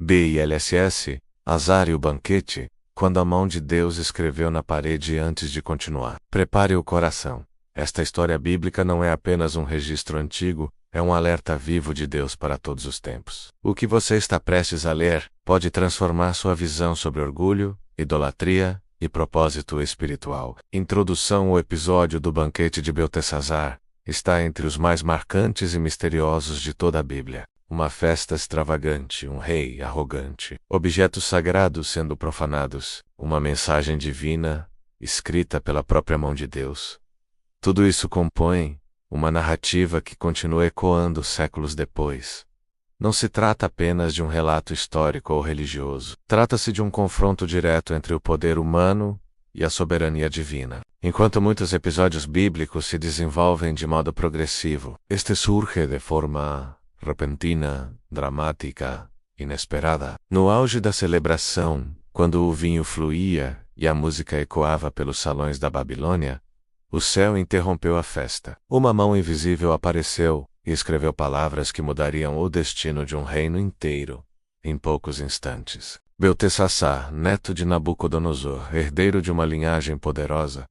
BILSS, Azar e o banquete, quando a mão de Deus escreveu na parede antes de continuar. Prepare o coração. Esta história bíblica não é apenas um registro antigo, é um alerta vivo de Deus para todos os tempos. O que você está prestes a ler pode transformar sua visão sobre orgulho, idolatria e propósito espiritual. Introdução ao episódio do banquete de Beltesazar está entre os mais marcantes e misteriosos de toda a Bíblia. Uma festa extravagante, um rei arrogante, objetos sagrados sendo profanados, uma mensagem divina, escrita pela própria mão de Deus. Tudo isso compõe uma narrativa que continua ecoando séculos depois. Não se trata apenas de um relato histórico ou religioso. Trata-se de um confronto direto entre o poder humano e a soberania divina. Enquanto muitos episódios bíblicos se desenvolvem de modo progressivo, este surge de forma repentina, dramática, inesperada. No auge da celebração, quando o vinho fluía e a música ecoava pelos salões da Babilônia, o céu interrompeu a festa. Uma mão invisível apareceu e escreveu palavras que mudariam o destino de um reino inteiro, em poucos instantes. Beltesazar, neto de Nabucodonosor, herdeiro de uma linhagem poderosa,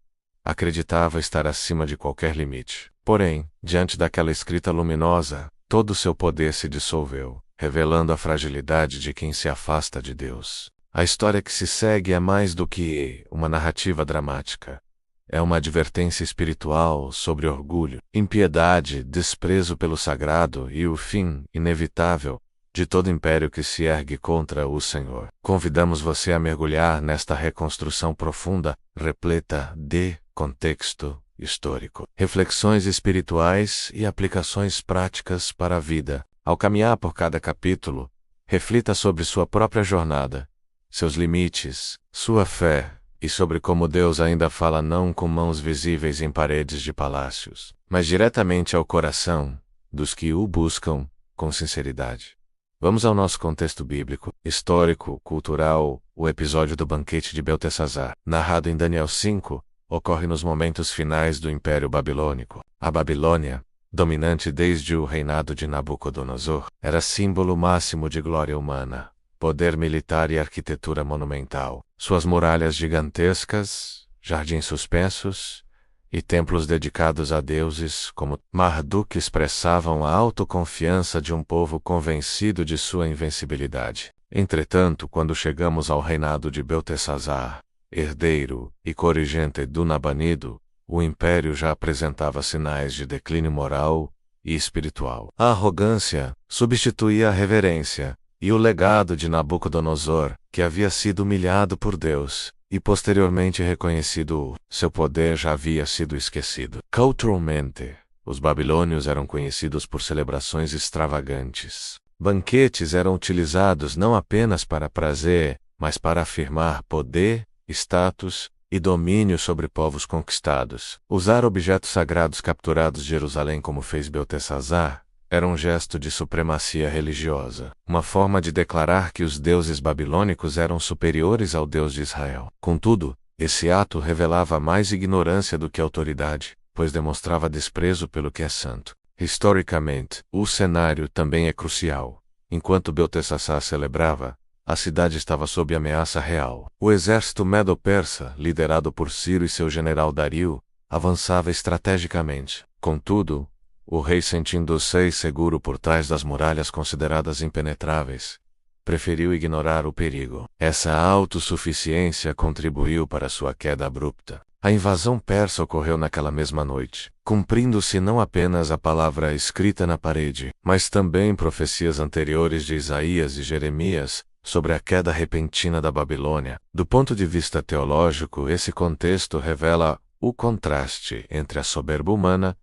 acreditava estar acima de qualquer limite. Porém, diante daquela escrita luminosa, todo o seu poder se dissolveu, revelando a fragilidade de quem se afasta de Deus. A história que se segue é mais do que uma narrativa dramática. É uma advertência espiritual sobre orgulho, impiedade, desprezo pelo sagrado e o fim inevitável de todo império que se ergue contra o Senhor. Convidamos você a mergulhar nesta reconstrução profunda, repleta de contexto histórico, reflexões espirituais e aplicações práticas para a vida. Ao caminhar por cada capítulo, reflita sobre sua própria jornada, seus limites, sua fé, e sobre como Deus ainda fala não com mãos visíveis em paredes de palácios, mas diretamente ao coração dos que o buscam com sinceridade. Vamos ao nosso contexto bíblico, histórico, cultural. O episódio do banquete de Beltesazar, narrado em Daniel 5, ocorre nos momentos finais do Império Babilônico. A Babilônia, dominante desde o reinado de Nabucodonosor, era símbolo máximo de glória humana, poder militar e arquitetura monumental. Suas muralhas gigantescas, jardins suspensos e templos dedicados a deuses como Marduk expressavam a autoconfiança de um povo convencido de sua invencibilidade. Entretanto, quando chegamos ao reinado de Beltesazar, herdeiro e corregente do Nabanido, o império já apresentava sinais de declínio moral e espiritual. A arrogância substituía a reverência, e o legado de Nabucodonosor, que havia sido humilhado por Deus, e posteriormente reconhecido, seu poder já havia sido esquecido. Culturalmente, os babilônios eram conhecidos por celebrações extravagantes. Banquetes eram utilizados não apenas para prazer, mas para afirmar poder, status e domínio sobre povos conquistados. Usar objetos sagrados capturados de Jerusalém como fez Beltesazar era um gesto de supremacia religiosa, uma forma de declarar que os deuses babilônicos eram superiores ao Deus de Israel. Contudo, esse ato revelava mais ignorância do que autoridade, pois demonstrava desprezo pelo que é santo. Historicamente, o cenário também é crucial. Enquanto Beltesazar celebrava, a cidade estava sob ameaça real. O exército medo-persa, liderado por Ciro e seu general Dario, avançava estrategicamente. Contudo, o rei, sentindo-se seguro por trás das muralhas consideradas impenetráveis, preferiu ignorar o perigo. Essa autossuficiência contribuiu para sua queda abrupta. A invasão persa ocorreu naquela mesma noite, cumprindo-se não apenas a palavra escrita na parede, mas também profecias anteriores de Isaías e Jeremias sobre a queda repentina da Babilônia. Do ponto de vista teológico, esse contexto revela o contraste entre a soberba humana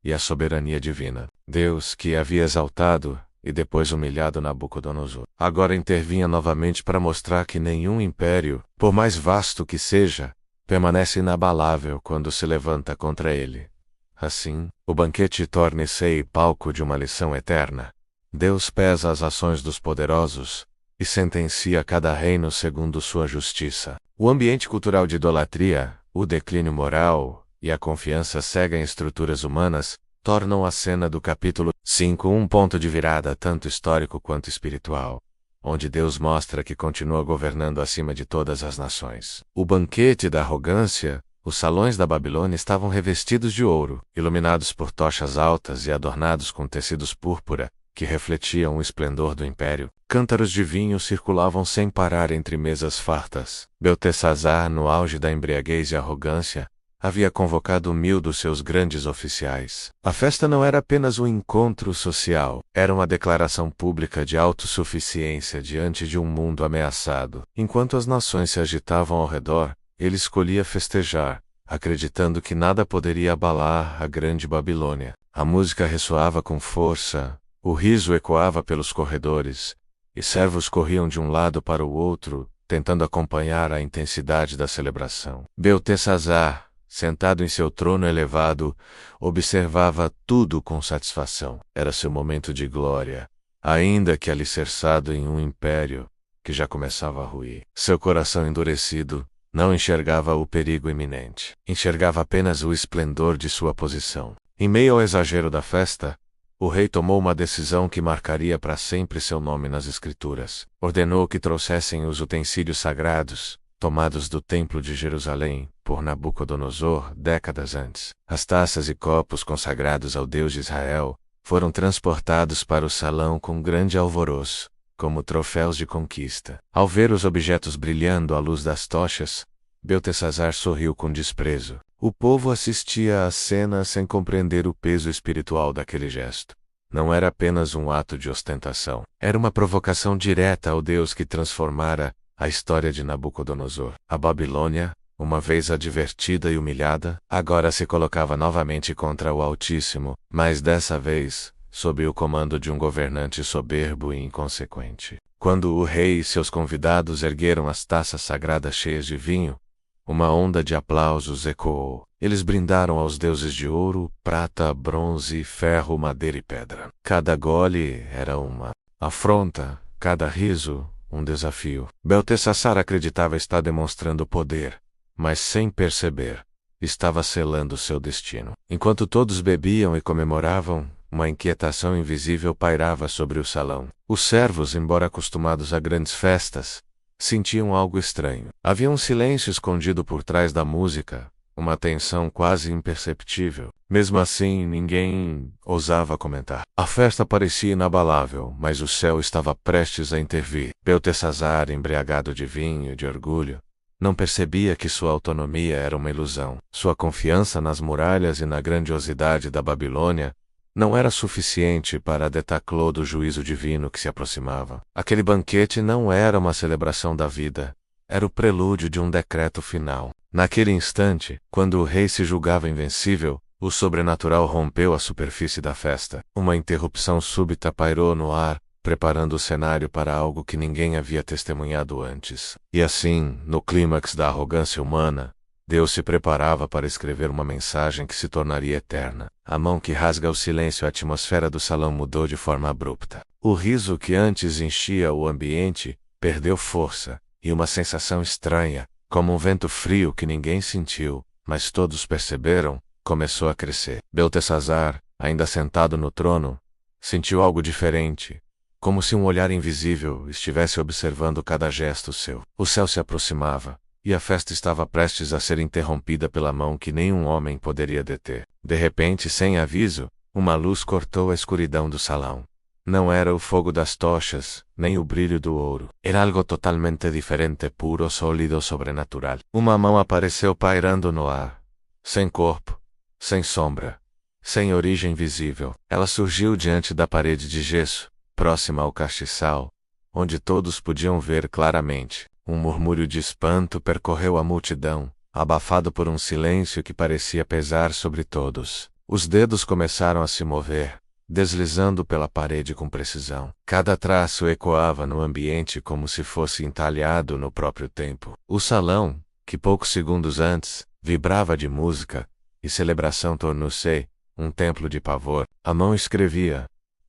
e a soberania divina. Deus, que havia exaltado e depois humilhado Nabucodonosor, agora intervinha novamente para mostrar que nenhum império, por mais vasto que seja, permanece inabalável quando se levanta contra ele. Assim, o banquete torna-se palco de uma lição eterna. Deus pesa as ações dos poderosos e sentencia cada reino segundo sua justiça. O ambiente cultural de idolatria, o declínio moral e a confiança cega em estruturas humanas tornam a cena do capítulo 5 um ponto de virada tanto histórico quanto espiritual. onde Deus mostra que continua governando acima de todas as nações. O banquete da arrogância. Os salões da Babilônia estavam revestidos de ouro, iluminados por tochas altas e adornados com tecidos púrpura, que refletiam o esplendor do império. Cântaros de vinho circulavam sem parar entre mesas fartas. Beltesazar, no auge da embriaguez e arrogância, havia convocado 1000 dos seus grandes oficiais. A festa não era apenas um encontro social, era uma declaração pública de autossuficiência diante de um mundo ameaçado. Enquanto as nações se agitavam ao redor, ele escolhia festejar, acreditando que nada poderia abalar a grande Babilônia. A música ressoava com força, o riso ecoava pelos corredores, e servos corriam de um lado para o outro, tentando acompanhar a intensidade da celebração. Beltesazar, sentado em seu trono elevado, observava tudo com satisfação. Era seu momento de glória, ainda que alicerçado em um império que já começava a ruir. Seu coração endurecido não enxergava o perigo iminente. Enxergava apenas o esplendor de sua posição. Em meio ao exagero da festa, o rei tomou uma decisão que marcaria para sempre seu nome nas Escrituras. Ordenou que trouxessem os utensílios sagrados, tomados do Templo de Jerusalém, por Nabucodonosor, décadas antes. As taças e copos consagrados ao Deus de Israel foram transportados para o salão com grande alvoroço, como troféus de conquista. Ao ver os objetos brilhando à luz das tochas, Beltesazar sorriu com desprezo. O povo assistia à cena sem compreender o peso espiritual daquele gesto. Não era apenas um ato de ostentação. Era uma provocação direta ao Deus que transformara a história de Nabucodonosor. A Babilônia, uma vez advertida e humilhada, agora se colocava novamente contra o Altíssimo, mas dessa vez sob o comando de um governante soberbo e inconsequente. Quando o rei e seus convidados ergueram as taças sagradas cheias de vinho, uma onda de aplausos ecoou. Eles brindaram aos deuses de ouro, prata, bronze, ferro, madeira e pedra. Cada gole era uma afronta, cada riso, um desafio. Beltesazar acreditava estar demonstrando poder, mas sem perceber, estava selando seu destino. Enquanto todos bebiam e comemoravam, uma inquietação invisível pairava sobre o salão. Os servos, embora acostumados a grandes festas, sentiam algo estranho. Havia um silêncio escondido por trás da música, uma tensão quase imperceptível. Mesmo assim, ninguém ousava comentar. A festa parecia inabalável, mas o céu estava prestes a intervir. Beltesazar, embriagado de vinho e de orgulho, não percebia que sua autonomia era uma ilusão. Sua confiança nas muralhas e na grandiosidade da Babilônia não era suficiente para detaclô do juízo divino que se aproximava. Aquele banquete não era uma celebração da vida, era o prelúdio de um decreto final. Naquele instante, quando o rei se julgava invencível, o sobrenatural rompeu a superfície da festa. Uma interrupção súbita pairou no ar, preparando o cenário para algo que ninguém havia testemunhado antes. E assim, no clímax da arrogância humana, Deus se preparava para escrever uma mensagem que se tornaria eterna. A mão que rasga o silêncio, a atmosfera do salão mudou de forma abrupta. O riso que antes enchia o ambiente perdeu força, e uma sensação estranha, como um vento frio que ninguém sentiu, mas todos perceberam, começou a crescer. Beltesazar, ainda sentado no trono, sentiu algo diferente, como se um olhar invisível estivesse observando cada gesto seu. O céu se aproximava, e a festa estava prestes a ser interrompida pela mão que nenhum homem poderia deter. De repente, sem aviso, uma luz cortou a escuridão do salão. Não era o fogo das tochas, nem o brilho do ouro. Era algo totalmente diferente, puro, sólido, sobrenatural. Uma mão apareceu pairando no ar, sem corpo, sem sombra, sem origem visível. Ela surgiu diante da parede de gesso, próxima ao castiçal, onde todos podiam ver claramente. Um murmúrio de espanto percorreu a multidão, abafado por um silêncio que parecia pesar sobre todos. Os dedos começaram a se mover, deslizando pela parede com precisão. Cada traço ecoava no ambiente como se fosse entalhado no próprio tempo. O salão, que poucos segundos antes vibrava de música e celebração, tornou-se um templo de pavor. A mão escrevia,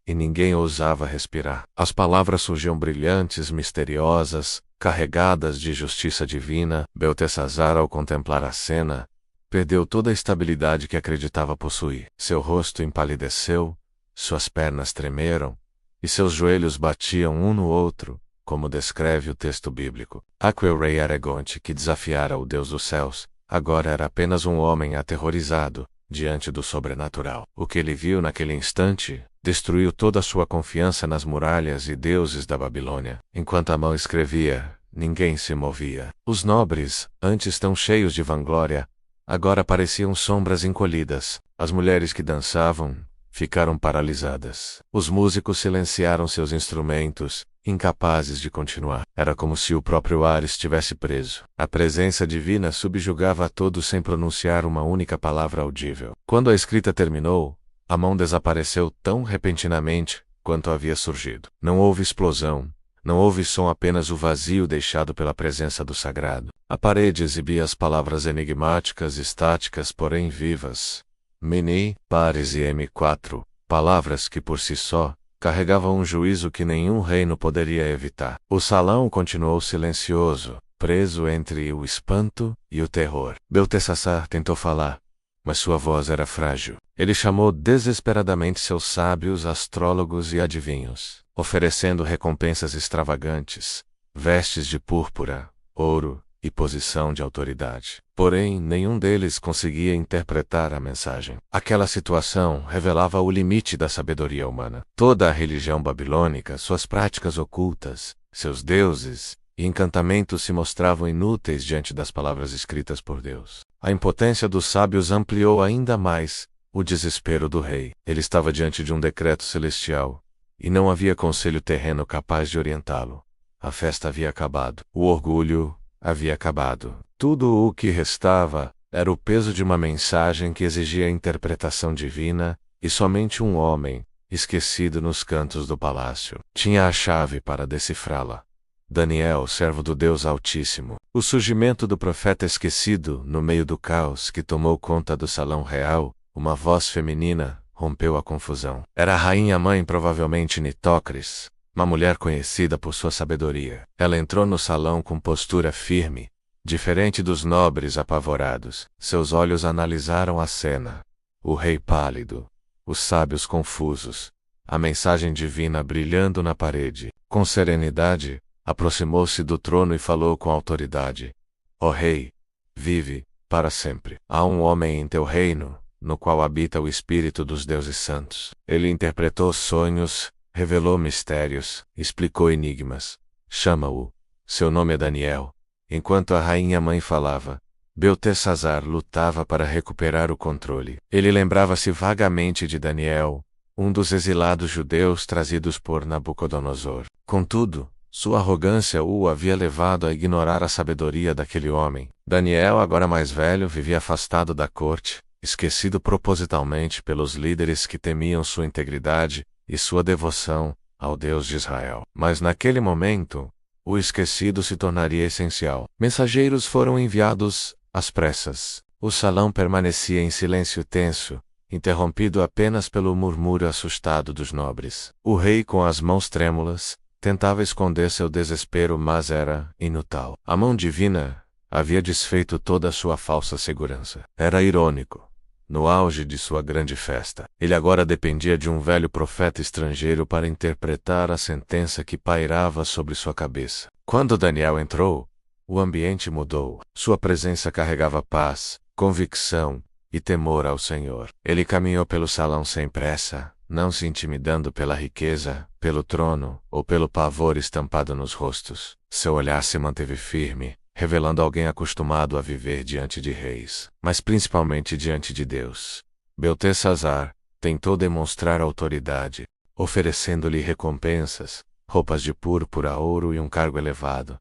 e ninguém ousava respirar. As palavras surgiam brilhantes, misteriosas, carregadas de justiça divina. Beltesazar, ao contemplar a cena, perdeu toda a estabilidade que acreditava possuir. Seu rosto empalideceu, suas pernas tremeram, e seus joelhos batiam um no outro, como descreve o texto bíblico. Aquel rei Argonte que desafiara o Deus dos céus, agora era apenas um homem aterrorizado diante do sobrenatural. O que ele viu naquele instante destruiu toda a sua confiança nas muralhas e deuses da Babilônia. Enquanto Amã escrevia, ninguém se movia. Os nobres, antes tão cheios de vanglória, agora pareciam sombras encolhidas. As mulheres que dançavam ficaram paralisadas. Os músicos silenciaram seus instrumentos, incapazes de continuar. Era como se o próprio ar estivesse preso. A presença divina subjugava a todos sem pronunciar uma única palavra audível. Quando a escrita terminou, a mão desapareceu tão repentinamente quanto havia surgido. Não houve explosão, não houve som, apenas o vazio deixado pela presença do sagrado. A parede exibia as palavras enigmáticas, estáticas, porém vivas. Mini, pares e M4, palavras que por si só carregavam um juízo que nenhum reino poderia evitar. O salão continuou silencioso, preso entre o espanto e o terror. Belteshazzar tentou falar, mas sua voz era frágil. Ele chamou desesperadamente seus sábios, astrólogos e adivinhos, oferecendo recompensas extravagantes, vestes de púrpura, ouro e posição de autoridade. Porém, nenhum deles conseguia interpretar a mensagem. Aquela situação revelava o limite da sabedoria humana. Toda a religião babilônica, suas práticas ocultas, seus deuses e encantamentos se mostravam inúteis diante das palavras escritas por Deus. A impotência dos sábios ampliou ainda mais o desespero do rei. Ele estava diante de um decreto celestial, e não havia conselho terreno capaz de orientá-lo. A festa havia acabado. O orgulho havia acabado. Tudo o que restava era o peso de uma mensagem que exigia interpretação divina, e somente um homem, esquecido nos cantos do palácio, tinha a chave para decifrá-la. Daniel, servo do Deus Altíssimo. O surgimento do profeta esquecido no meio do caos que tomou conta do salão real, uma voz feminina, rompeu a confusão. Era a rainha-mãe, provavelmente Nitocris, uma mulher conhecida por sua sabedoria. Ela entrou no salão com postura firme, diferente dos nobres apavorados. Seus olhos analisaram a cena. O rei pálido, os sábios confusos, a mensagem divina brilhando na parede. Com serenidade, aproximou-se do trono e falou com autoridade. Ó rei, vive para sempre. Há um homem em teu reino, no qual habita o espírito dos deuses santos. Ele interpretou sonhos, revelou mistérios, explicou enigmas. Chama-o. Seu nome é Daniel. Enquanto a rainha-mãe falava, Belteshazzar lutava para recuperar o controle. Ele lembrava-se vagamente de Daniel, um dos exilados judeus trazidos por Nabucodonosor. Contudo, sua arrogância o havia levado a ignorar a sabedoria daquele homem. Daniel, agora mais velho, vivia afastado da corte, esquecido propositalmente pelos líderes que temiam sua integridade e sua devoção ao Deus de Israel. Mas naquele momento, o esquecido se tornaria essencial. Mensageiros foram enviados às pressas. O salão permanecia em silêncio tenso, interrompido apenas pelo murmúrio assustado dos nobres. O rei, com as mãos trêmulas, tentava esconder seu desespero, mas era inútil. A mão divina havia desfeito toda a sua falsa segurança. Era irônico. No auge de sua grande festa, ele agora dependia de um velho profeta estrangeiro para interpretar a sentença que pairava sobre sua cabeça. Quando Daniel entrou, o ambiente mudou. Sua presença carregava paz, convicção e temor ao Senhor. Ele caminhou pelo salão sem pressa, não se intimidando pela riqueza, pelo trono ou pelo pavor estampado nos rostos. Seu olhar se manteve firme, revelando alguém acostumado a viver diante de reis, mas principalmente diante de Deus. Belteshazzar tentou demonstrar autoridade, oferecendo-lhe recompensas, roupas de púrpura, ouro e um cargo elevado.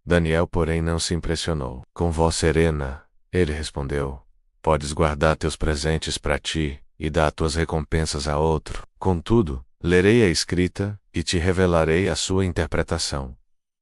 Daniel, porém, não se impressionou. Com voz serena, ele respondeu: Podes guardar teus presentes para ti, e dar tuas recompensas a outro. Contudo, lerei a escrita, e te revelarei a sua interpretação.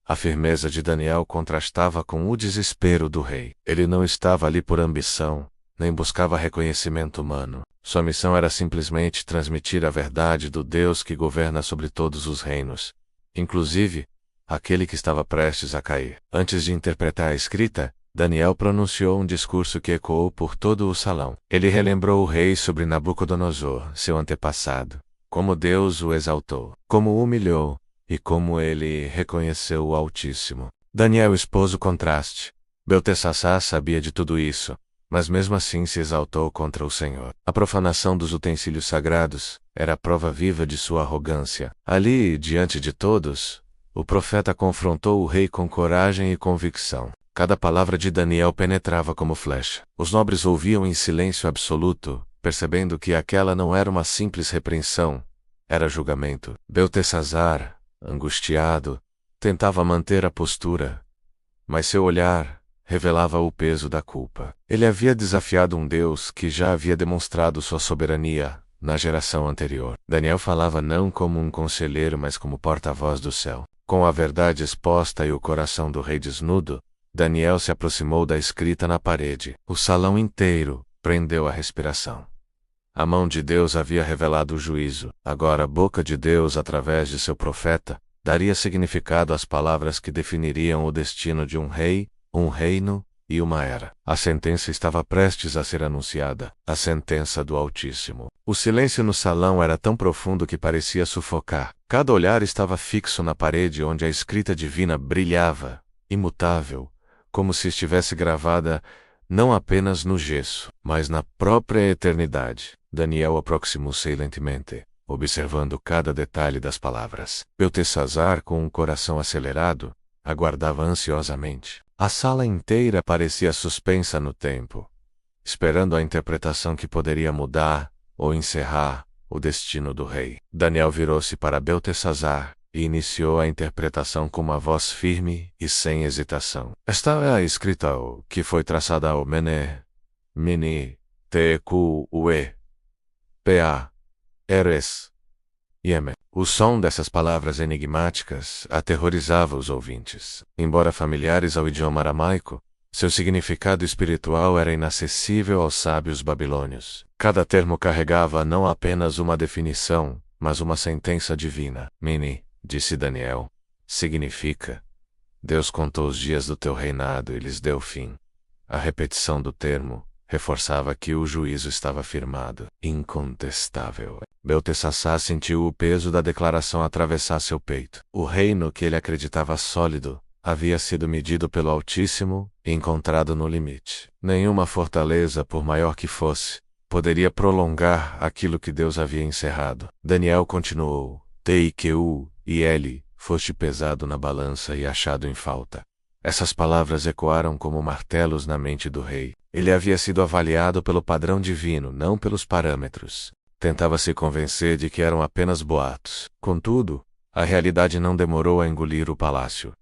A firmeza de Daniel contrastava com o desespero do rei. Ele não estava ali por ambição, nem buscava reconhecimento humano. Sua missão era simplesmente transmitir a verdade do Deus que governa sobre todos os reinos, inclusive aquele que estava prestes a cair. Antes de interpretar a escrita, Daniel pronunciou um discurso que ecoou por todo o salão. Ele relembrou o rei sobre Nabucodonosor, seu antepassado, como Deus o exaltou, como o humilhou, e como ele reconheceu o Altíssimo. Daniel expôs o contraste. Beltesazar sabia de tudo isso, mas mesmo assim se exaltou contra o Senhor. A profanação dos utensílios sagrados era a prova viva de sua arrogância. Ali, diante de todos, o profeta confrontou o rei com coragem e convicção. Cada palavra de Daniel penetrava como flecha. Os nobres ouviam em silêncio absoluto, percebendo que aquela não era uma simples repreensão, era julgamento. Beltesazar, angustiado, tentava manter a postura, mas seu olhar revelava o peso da culpa. Ele havia desafiado um Deus que já havia demonstrado sua soberania na geração anterior. Daniel falava não como um conselheiro, mas como porta-voz do céu. Com a verdade exposta e o coração do rei desnudo, Daniel se aproximou da escrita na parede. O salão inteiro prendeu a respiração. A mão de Deus havia revelado o juízo. Agora a boca de Deus, através de seu profeta, daria significado às palavras que definiriam o destino de um rei, um reino e uma era. A sentença estava prestes a ser anunciada, a sentença do Altíssimo. O silêncio no salão era tão profundo que parecia sufocar. Cada olhar estava fixo na parede onde a escrita divina brilhava, imutável, como se estivesse gravada não apenas no gesso, mas na própria eternidade. Daniel aproximou-se lentamente, observando cada detalhe das palavras. Beltesazar, com um coração acelerado, aguardava ansiosamente. A sala inteira parecia suspensa no tempo, esperando a interpretação que poderia mudar ou encerrar o destino do rei. Daniel virou-se para Beltesazar e iniciou a interpretação com uma voz firme e sem hesitação. Esta é a escrita que foi traçada ao Mene, Tecuue, Pa, Eres, Yeme. O som dessas palavras enigmáticas aterrorizava os ouvintes. Embora familiares ao idioma aramaico, seu significado espiritual era inacessível aos sábios babilônios. Cada termo carregava não apenas uma definição, mas uma sentença divina. Mene, disse Daniel, significa: Deus contou os dias do teu reinado e lhes deu fim. A repetição do termo reforçava que o juízo estava firmado, incontestável. Beltesazar sentiu o peso da declaração atravessar seu peito. O reino que ele acreditava sólido havia sido medido pelo Altíssimo e encontrado no limite. Nenhuma fortaleza, por maior que fosse, poderia prolongar aquilo que Deus havia encerrado. Daniel continuou: Teiqu e ele, foste pesado na balança e achado em falta. Essas palavras ecoaram como martelos na mente do rei. Ele havia sido avaliado pelo padrão divino, não pelos parâmetros. Tentava se convencer de que eram apenas boatos. Contudo, a realidade não demorou a engolir o palácio.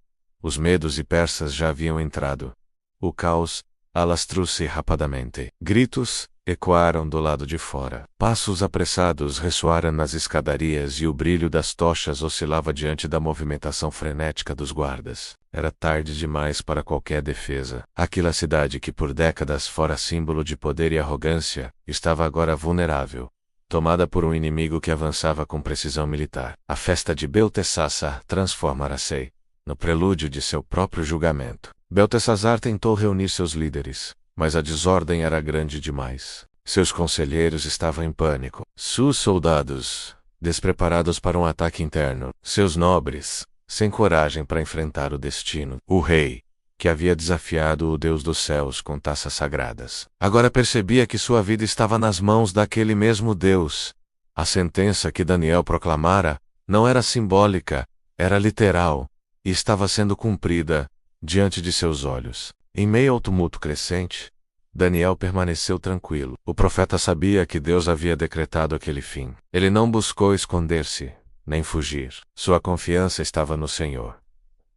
Os medos e persas já haviam entrado. O caos alastrou-se rapidamente. Gritos ecoaram do lado de fora. Passos apressados ressoaram nas escadarias e o brilho das tochas oscilava diante da movimentação frenética dos guardas. Era tarde demais para qualquer defesa. Aquela cidade que por décadas fora símbolo de poder e arrogância, estava agora vulnerável, tomada por um inimigo que avançava com precisão militar. A festa de Beltesazar transformara-se no prelúdio de seu próprio julgamento. Beltesazar tentou reunir seus líderes, mas a desordem era grande demais. Seus conselheiros estavam em pânico. Seus soldados, despreparados para um ataque interno. Seus nobres, sem coragem para enfrentar o destino. O rei, que havia desafiado o Deus dos céus com taças sagradas, agora percebia que sua vida estava nas mãos daquele mesmo Deus. A sentença que Daniel proclamara não era simbólica, era literal, e estava sendo cumprida diante de seus olhos. Em meio ao tumulto crescente, Daniel permaneceu tranquilo. O profeta sabia que Deus havia decretado aquele fim. Ele não buscou esconder-se, nem fugir. Sua confiança estava no Senhor,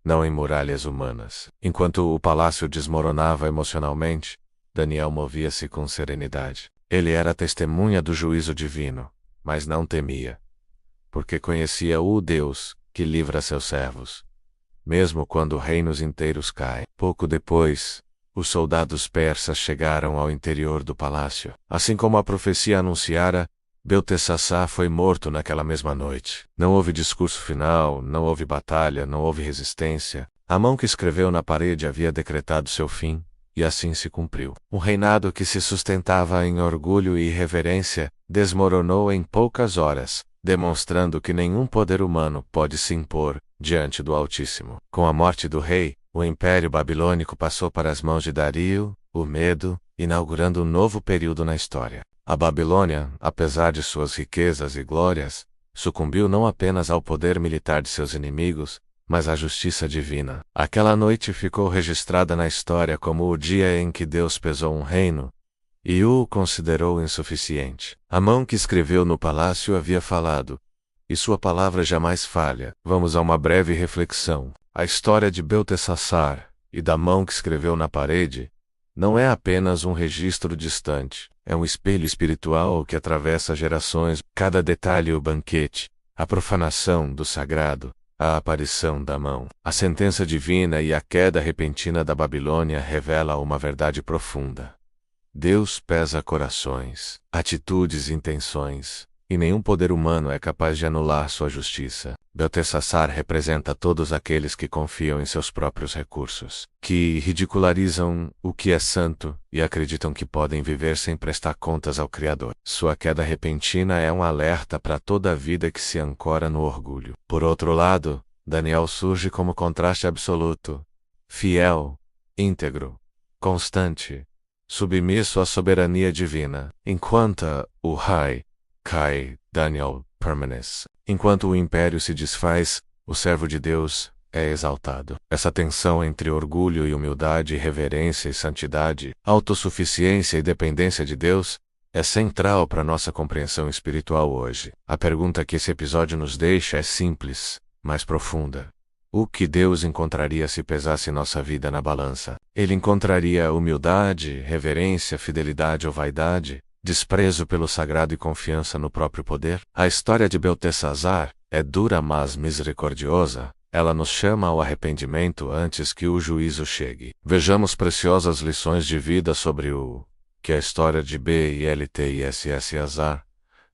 não em muralhas humanas. Enquanto o palácio desmoronava emocionalmente, Daniel movia-se com serenidade. Ele era testemunha do juízo divino, mas não temia, porque conhecia o Deus que livra seus servos, mesmo quando reinos inteiros caem. Pouco depois, os soldados persas chegaram ao interior do palácio. Assim como a profecia anunciara, Beltesazar foi morto naquela mesma noite. Não houve discurso final, não houve batalha, não houve resistência. A mão que escreveu na parede havia decretado seu fim, e assim se cumpriu. Um reinado que se sustentava em orgulho e reverência desmoronou em poucas horas, demonstrando que nenhum poder humano pode se impor diante do Altíssimo. Com a morte do rei, o Império Babilônico passou para as mãos de Dario, o Medo, inaugurando um novo período na história. A Babilônia, apesar de suas riquezas e glórias, sucumbiu não apenas ao poder militar de seus inimigos, mas à justiça divina. Aquela noite ficou registrada na história como o dia em que Deus pesou um reino e o considerou insuficiente. A mão que escreveu no palácio havia falado, e sua palavra jamais falha. Vamos a uma breve reflexão. A história de Belteshazzar e da mão que escreveu na parede não é apenas um registro distante, é um espelho espiritual que atravessa gerações. Cada detalhe: o banquete, a profanação do sagrado, a aparição da mão, a sentença divina e a queda repentina da Babilônia revela uma verdade profunda. Deus pesa corações, atitudes e intenções, e nenhum poder humano é capaz de anular sua justiça. Belteshazzar representa todos aqueles que confiam em seus próprios recursos, que ridicularizam o que é santo e acreditam que podem viver sem prestar contas ao Criador. Sua queda repentina é um alerta para toda a vida que se ancora no orgulho. Por outro lado, Daniel surge como contraste absoluto, fiel, íntegro, constante, submisso à soberania divina, enquanto o rei cai, Daniel permanece. Enquanto o império se desfaz, o servo de Deus é exaltado. Essa tensão entre orgulho e humildade, reverência e santidade, autossuficiência e dependência de Deus, é central para nossa compreensão espiritual hoje. A pergunta que esse episódio nos deixa é simples, mas profunda. O que Deus encontraria se pesasse nossa vida na balança? Ele encontraria humildade, reverência, fidelidade ou vaidade? Desprezo pelo sagrado e confiança no próprio poder? A história de Belteshazzar é dura mas misericordiosa. Ela nos chama ao arrependimento antes que o juízo chegue. Vejamos preciosas lições de vida sobre o que a história de Belteshazzar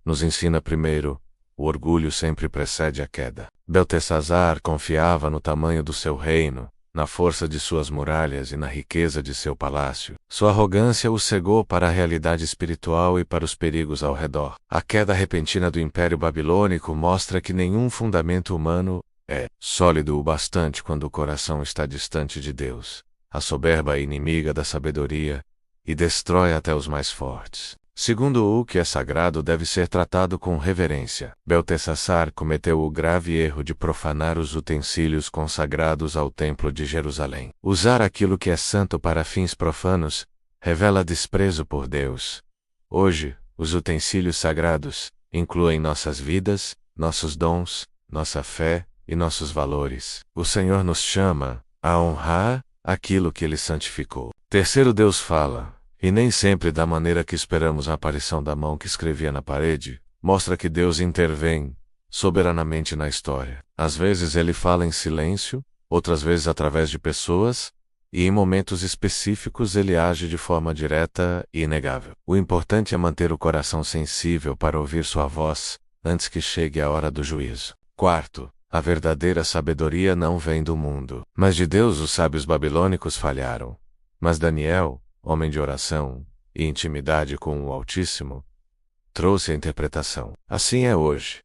nos ensina. Primeiro, o orgulho sempre precede a queda. Belteshazzar confiava no tamanho do seu reino, na força de suas muralhas e na riqueza de seu palácio. Sua arrogância o cegou para a realidade espiritual e para os perigos ao redor. A queda repentina do Império Babilônico mostra que nenhum fundamento humano é sólido o bastante quando o coração está distante de Deus. A soberba é inimiga da sabedoria e destrói até os mais fortes. Segundo, o que é sagrado deve ser tratado com reverência. Belteshazzar cometeu o grave erro de profanar os utensílios consagrados ao Templo de Jerusalém. Usar aquilo que é santo para fins profanos revela desprezo por Deus. Hoje, os utensílios sagrados incluem nossas vidas, nossos dons, nossa fé e nossos valores. O Senhor nos chama a honrar aquilo que Ele santificou. Terceiro, Deus fala, e nem sempre da maneira que esperamos. A aparição da mão que escrevia na parede mostra que Deus intervém soberanamente na história. Às vezes Ele fala em silêncio, outras vezes através de pessoas, e em momentos específicos Ele age de forma direta e inegável. O importante é manter o coração sensível para ouvir sua voz antes que chegue a hora do juízo. Quarto, a verdadeira sabedoria não vem do mundo, mas de Deus. Os sábios babilônicos falharam, mas Daniel, homem de oração e intimidade com o Altíssimo, trouxe a interpretação. Assim é hoje.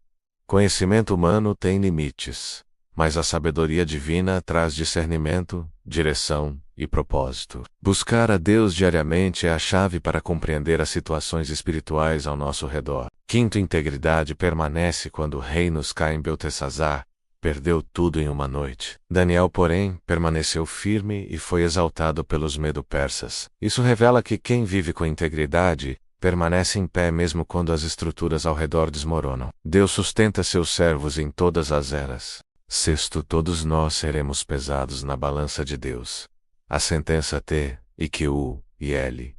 Conhecimento humano tem limites, mas a sabedoria divina traz discernimento, direção e propósito. Buscar a Deus diariamente é a chave para compreender as situações espirituais ao nosso redor. Quinto, integridade permanece quando reinos caem. Belteshazzar perdeu tudo em uma noite. Daniel, porém, permaneceu firme e foi exaltado pelos medo-persas. Isso revela que quem vive com integridade permanece em pé mesmo quando as estruturas ao redor desmoronam. Deus sustenta seus servos em todas as eras. Sexto, todos nós seremos pesados na balança de Deus. A sentença T, e que U e L.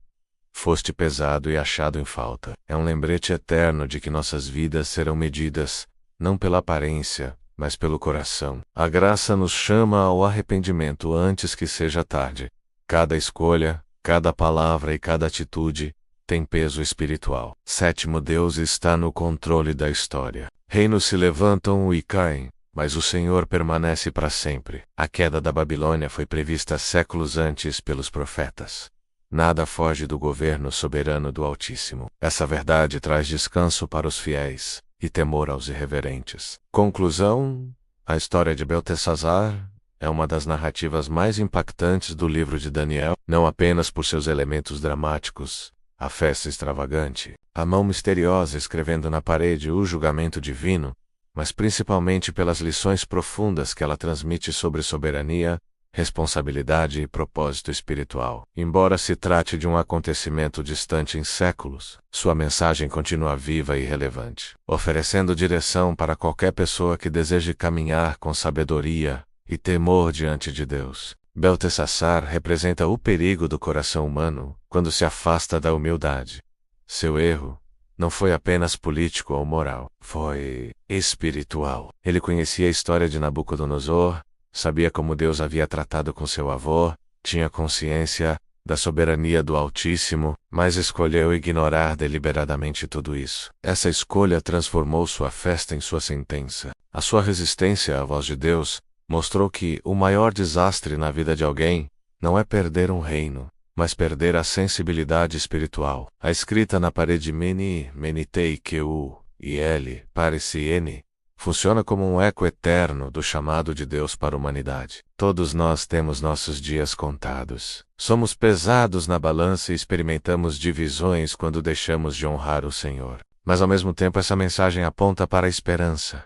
Foste pesado e achado em falta. É um lembrete eterno de que nossas vidas serão medidas, não pela aparência, mas pelo coração. A graça nos chama ao arrependimento antes que seja tarde. Cada escolha, cada palavra e cada atitude tem peso espiritual. Sétimo, Deus está no controle da história. Reinos se levantam e caem, mas o Senhor permanece para sempre. A queda da Babilônia foi prevista séculos antes pelos profetas. Nada foge do governo soberano do Altíssimo. Essa verdade traz descanso para os fiéis e temor aos irreverentes. Conclusão: a história de Beltesazar é uma das narrativas mais impactantes do livro de Daniel, não apenas por seus elementos dramáticos, a festa extravagante, a mão misteriosa escrevendo na parede o julgamento divino, mas principalmente pelas lições profundas que ela transmite sobre soberania, responsabilidade e propósito espiritual. Embora se trate de um acontecimento distante em séculos, sua mensagem continua viva e relevante, oferecendo direção para qualquer pessoa que deseje caminhar com sabedoria e temor diante de Deus. Beltesazar representa o perigo do coração humano quando se afasta da humildade. Seu erro não foi apenas político ou moral, foi espiritual. Ele conhecia a história de Nabucodonosor, sabia como Deus havia tratado com seu avô, tinha consciência da soberania do Altíssimo, mas escolheu ignorar deliberadamente tudo isso. Essa escolha transformou sua festa em sua sentença. A sua resistência à voz de Deus mostrou que o maior desastre na vida de alguém não é perder um reino, mas perder a sensibilidade espiritual. A escrita na parede Menitei Qu e L Parece N funciona como um eco eterno do chamado de Deus para a humanidade. Todos nós temos nossos dias contados. Somos pesados na balança e experimentamos divisões quando deixamos de honrar o Senhor. Mas ao mesmo tempo essa mensagem aponta para a esperança.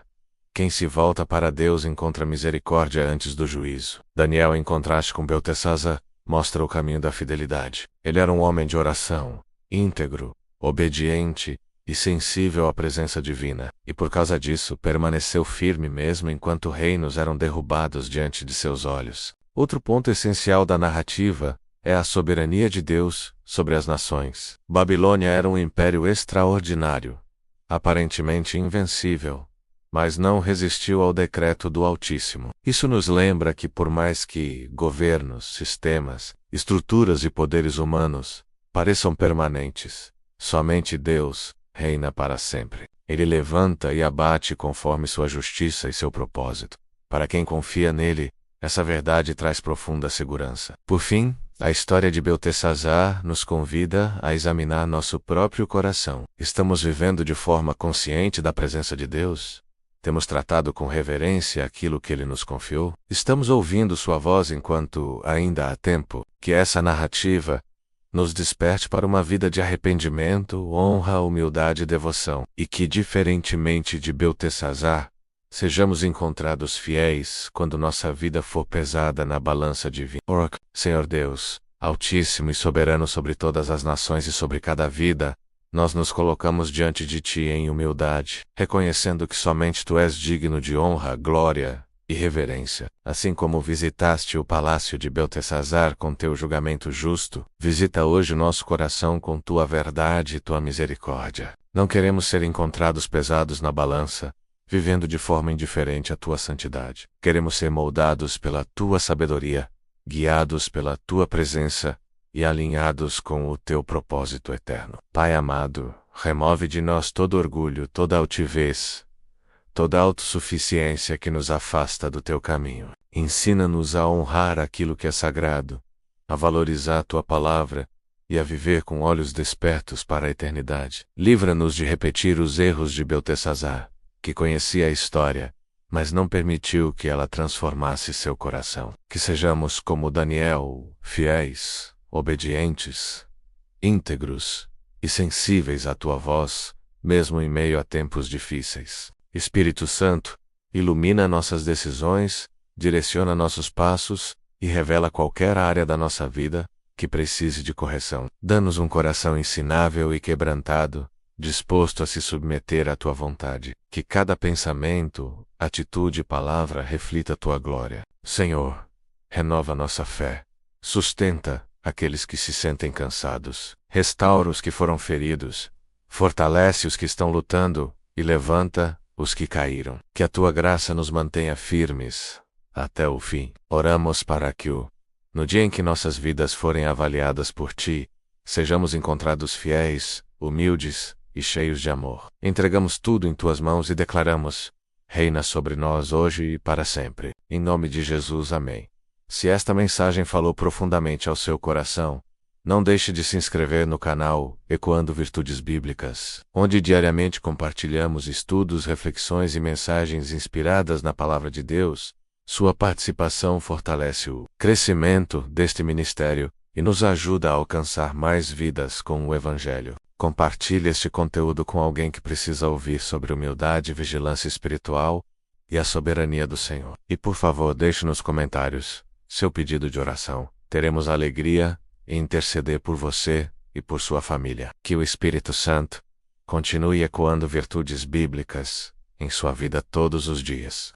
Quem se volta para Deus encontra misericórdia antes do juízo. Daniel, em contraste com Beltesazar, mostra o caminho da fidelidade. Ele era um homem de oração, íntegro, obediente e sensível à presença divina, e por causa disso permaneceu firme mesmo enquanto reinos eram derrubados diante de seus olhos. Outro ponto essencial da narrativa é a soberania de Deus sobre as nações. Babilônia era um império extraordinário, aparentemente invencível, mas não resistiu ao decreto do Altíssimo. Isso nos lembra que por mais que governos, sistemas, estruturas e poderes humanos pareçam permanentes, somente Deus reina para sempre. Ele levanta e abate conforme sua justiça e seu propósito. Para quem confia nele, essa verdade traz profunda segurança. Por fim, a história de Beltesazar nos convida a examinar nosso próprio coração. Estamos vivendo de forma consciente da presença de Deus? Temos tratado com reverência aquilo que Ele nos confiou? Estamos ouvindo Sua voz enquanto ainda há tempo? Que essa narrativa nos desperte para uma vida de arrependimento, honra, humildade e devoção, e que, diferentemente de Beltesazar, sejamos encontrados fiéis quando nossa vida for pesada na balança divina. Senhor Deus, Altíssimo e soberano sobre todas as nações e sobre cada vida, nós nos colocamos diante de Ti em humildade, reconhecendo que somente Tu és digno de honra, glória e reverência. Assim como visitaste o palácio de Beltesazar com Teu julgamento justo, visita hoje o nosso coração com Tua verdade e Tua misericórdia. Não queremos ser encontrados pesados na balança, vivendo de forma indiferente à Tua santidade. Queremos ser moldados pela Tua sabedoria, guiados pela Tua presença e alinhados com o Teu propósito eterno. Pai amado, remove de nós todo orgulho, toda altivez, toda autossuficiência que nos afasta do Teu caminho. Ensina-nos a honrar aquilo que é sagrado, a valorizar Tua palavra e a viver com olhos despertos para a eternidade. Livra-nos de repetir os erros de Beltesazar, que conhecia a história, mas não permitiu que ela transformasse seu coração. Que sejamos como Daniel, fiéis, obedientes, íntegros e sensíveis à Tua voz, mesmo em meio a tempos difíceis. Espírito Santo, ilumina nossas decisões, direciona nossos passos e revela qualquer área da nossa vida que precise de correção. Dá-nos um coração ensinável e quebrantado, disposto a se submeter à Tua vontade. Que cada pensamento, atitude e palavra reflita Tua glória. Senhor, renova nossa fé, sustenta aqueles que se sentem cansados, restaura os que foram feridos, fortalece os que estão lutando e levanta os que caíram. Que a Tua graça nos mantenha firmes até o fim. Oramos para que no dia em que nossas vidas forem avaliadas por Ti, sejamos encontrados fiéis, humildes e cheios de amor. Entregamos tudo em Tuas mãos e declaramos: reina sobre nós hoje e para sempre. Em nome de Jesus, amém. Se esta mensagem falou profundamente ao seu coração, Não deixe de se inscrever no canal Ecoando Virtudes Bíblicas, onde diariamente compartilhamos estudos, reflexões e mensagens inspiradas na Palavra de Deus. Sua participação fortalece o crescimento deste ministério e nos ajuda a alcançar mais vidas com o Evangelho. Compartilhe este conteúdo com alguém que precisa ouvir sobre humildade, vigilância espiritual e a soberania do Senhor. E por favor, deixe nos comentários seu pedido de oração. Teremos alegria em interceder por você e por sua família. Que o Espírito Santo continue ecoando virtudes bíblicas em sua vida todos os dias.